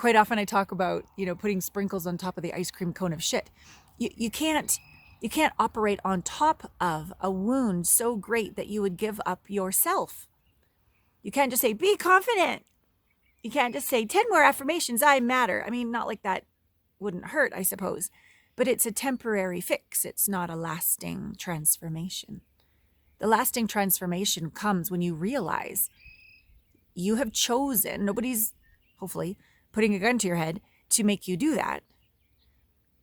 Quite often I talk about, putting sprinkles on top of the ice cream cone of shit. You can't operate on top of a wound so great that you would give up yourself. You can't just say, be confident. You can't just say 10 more affirmations, I matter. I mean, not like that wouldn't hurt, I suppose, but it's a temporary fix. It's not a lasting transformation. The lasting transformation comes when you realize you have chosen, nobody's hopefully putting a gun to your head to make you do that.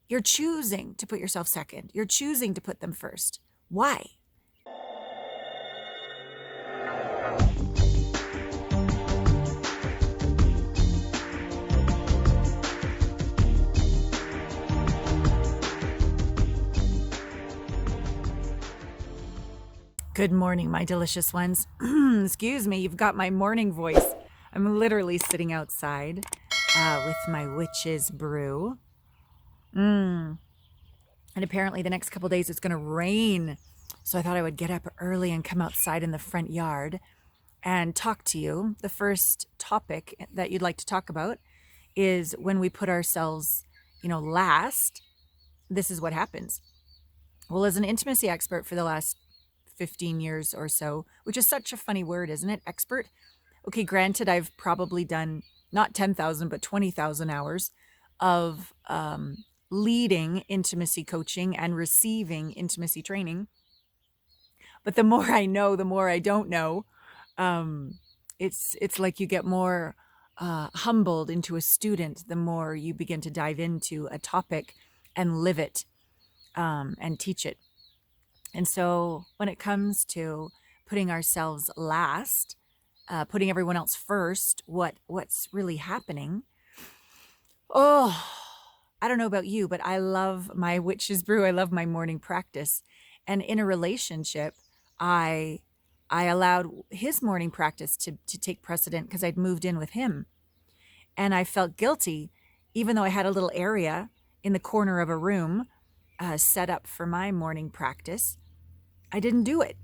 You're choosing to put yourself second. You're choosing to put them first. Why? Good morning, my delicious ones. Excuse me, you've got my morning voice. I'm literally sitting outside with my witch's brew. And apparently the next couple days it's going to rain. So I thought I would get up early and come outside in the front yard and talk to you. The first topic that you'd like to talk about is when we put ourselves, last, this is what happens. Well, as an intimacy expert for the last 15 years or so, which is such a funny word, isn't it? Expert. Okay, granted, I've probably done not 10,000, but 20,000 hours of leading intimacy coaching and receiving intimacy training. But the more I know, the more I don't know. It's like you get more humbled into a student, the more you begin to dive into a topic and live it and teach it. And so when it comes to putting ourselves last, putting everyone else first, what's really happening? Oh, I don't know about you, but I love my witch's brew. I love my morning practice. And in a relationship, I allowed his morning practice to take precedent because I'd moved in with him. And I felt guilty, even though I had a little area in the corner of a room set up for my morning practice. I didn't do it.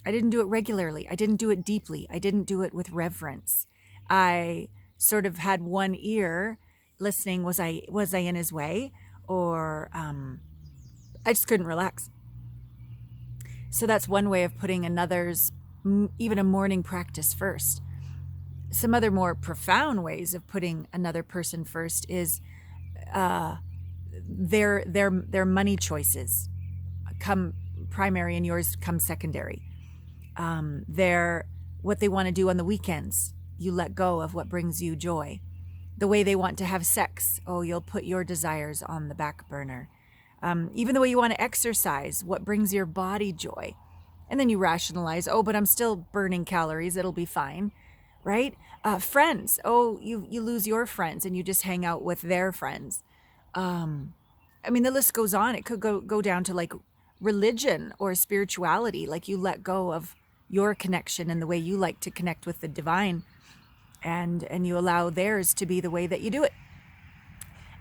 I didn't do it regularly. I didn't do it deeply. I didn't do it with reverence. I sort of had one ear listening. Was I in his way? Or I just couldn't relax. So that's one way of putting another's, even a morning practice first. Some other more profound ways of putting another person first is their money choices come primary and yours come secondary. What they want to do on the weekends, you let go of what brings you joy. The way they want to have sex, you'll put your desires on the back burner. Even the way you want to exercise, what brings your body joy. And then you rationalize, but I'm still burning calories, it'll be fine, right? Friends, you lose your friends and you just hang out with their friends. The list goes on. It could go down to like religion or spirituality, like you let go of your connection and the way you like to connect with the divine, and you allow theirs to be the way that you do it.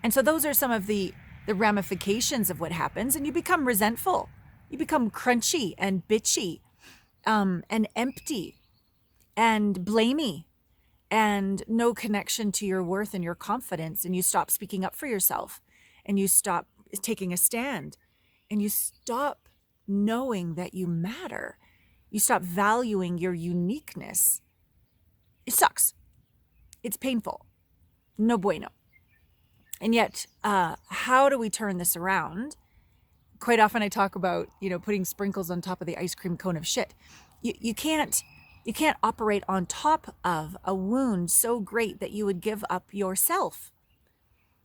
And so those are some of the ramifications of what happens, and you become resentful. You become crunchy and bitchy and empty and blamey and no connection to your worth and your confidence, and you stop speaking up for yourself and you stop taking a stand. And you stop knowing that you matter. You stop valuing your uniqueness. It sucks. It's painful. No bueno. And yet, how do we turn this around? Quite often I talk about, putting sprinkles on top of the ice cream cone of shit. You can't operate on top of a wound so great that you would give up yourself.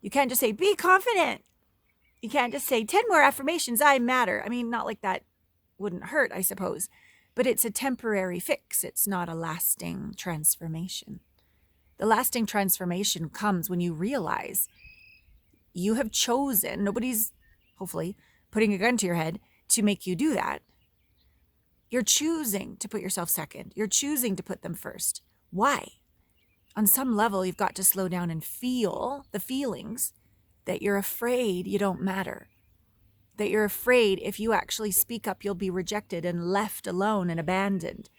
You can't just say, be confident. You can't just say 10 more affirmations, I matter. I mean, not like that wouldn't hurt, I suppose, but it's a temporary fix. It's not a lasting transformation. The lasting transformation comes when you realize you have chosen, nobody's hopefully putting a gun to your head to make you do that. You're choosing to put yourself second. You're choosing to put them first. Why? On some level, you've got to slow down and feel the feelings that you're afraid you don't matter, that you're afraid if you actually speak up, you'll be rejected and left alone and abandoned.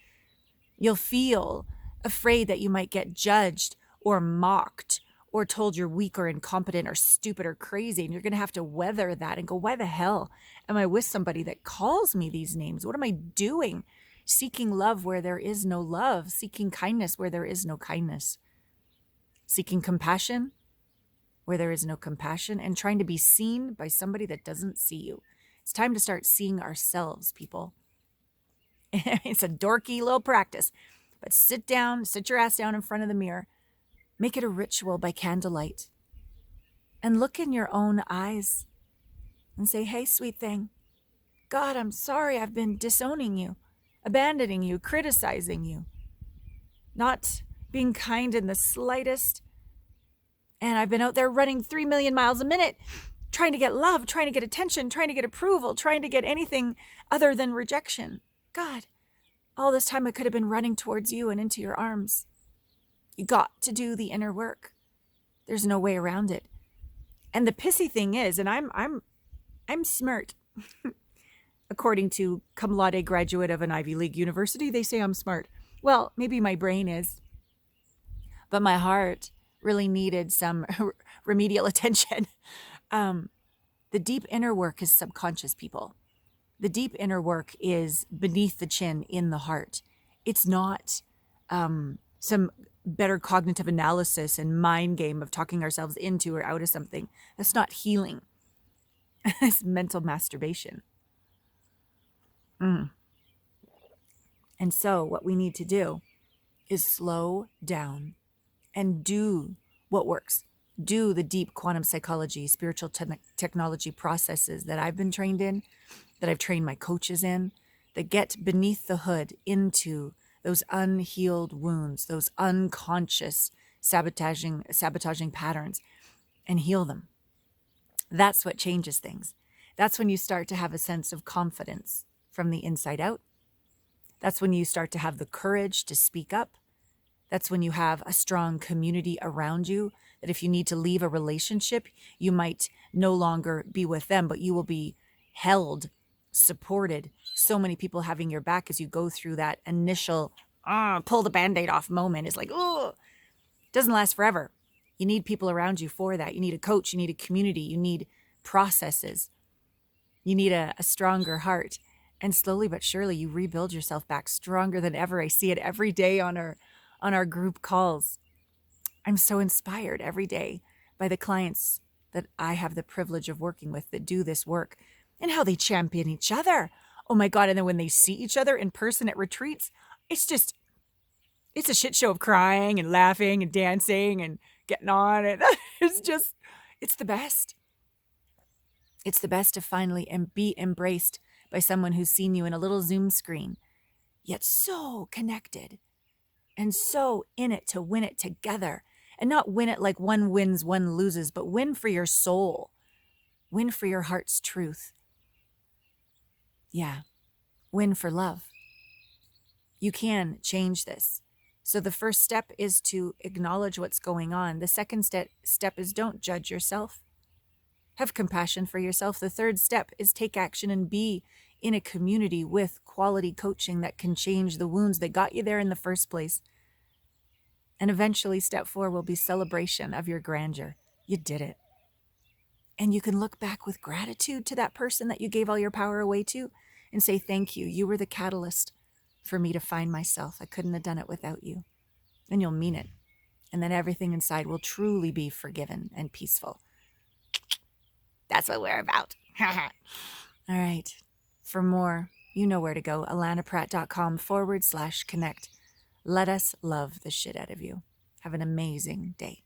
You'll feel afraid that you might get judged or mocked or told you're weak or incompetent or stupid or crazy. And you're going to have to weather that and go, why the hell am I with somebody that calls me these names? What am I doing? Seeking love where there is no love, seeking kindness where there is no kindness, seeking compassion where there is no compassion, and trying to be seen by somebody that doesn't see you. It's time to start seeing ourselves, people. It's a dorky little practice, but sit your ass down in front of the mirror. Make it a ritual by candlelight. And look in your own eyes and say, hey, sweet thing, God, I'm sorry I've been disowning you, abandoning you, criticizing you, not being kind in the slightest. And I've been out there running 3 million miles a minute, trying to get love, trying to get attention, trying to get approval, trying to get anything other than rejection. God, all this time I could have been running towards you and into your arms. You got to do the inner work. There's no way around it. And the pissy thing is, and I'm smart. According to cum laude graduate of an Ivy League university, they say I'm smart. Well, maybe my brain is, but my heart really needed some remedial attention. The deep inner work is subconscious, people. The deep inner work is beneath the chin in the heart. It's not some better cognitive analysis and mind game of talking ourselves into or out of something. That's not healing. It's mental masturbation. And so what we need to do is slow down and do what works. Do the deep quantum psychology, spiritual technology processes that I've been trained in, that I've trained my coaches in, that get beneath the hood into those unhealed wounds, those unconscious sabotaging patterns, and heal them. That's what changes things. That's when you start to have a sense of confidence from the inside out. That's when you start to have the courage to speak up. That's when you have a strong community around you, that if you need to leave a relationship, you might no longer be with them, but you will be held, supported. So many people having your back as you go through that initial pull the Band-Aid off moment. Is like, oh, it doesn't last forever. You need people around you for that. You need a coach. You need a community. You need processes. You need a stronger heart. And slowly but surely, you rebuild yourself back stronger than ever. I see it every day on our group calls. I'm so inspired every day by the clients that I have the privilege of working with that do this work and how they champion each other. Oh my God. And then when they see each other in person at retreats, it's a shit show of crying and laughing and dancing and getting on. And it's the best. It's the best to finally be embraced by someone who's seen you in a little Zoom screen, yet so connected and so in it to win it together. And not win it like one wins, one loses, but win for your soul. Win for your heart's truth. Yeah, win for love. You can change this. So the first step is to acknowledge what's going on. The second step is don't judge yourself. Have compassion for yourself. The third step is take action and be in a community with quality coaching that can change the wounds that got you there in the first place. And eventually, step 4 will be celebration of your grandeur. You did it. And you can look back with gratitude to that person that you gave all your power away to and say, thank you. You were the catalyst for me to find myself. I couldn't have done it without you. And you'll mean it. And then everything inside will truly be forgiven and peaceful. That's what we're about. All right. For more, you know where to go. AllanaPratt.com/connect. Let us love the shit out of you. Have an amazing day.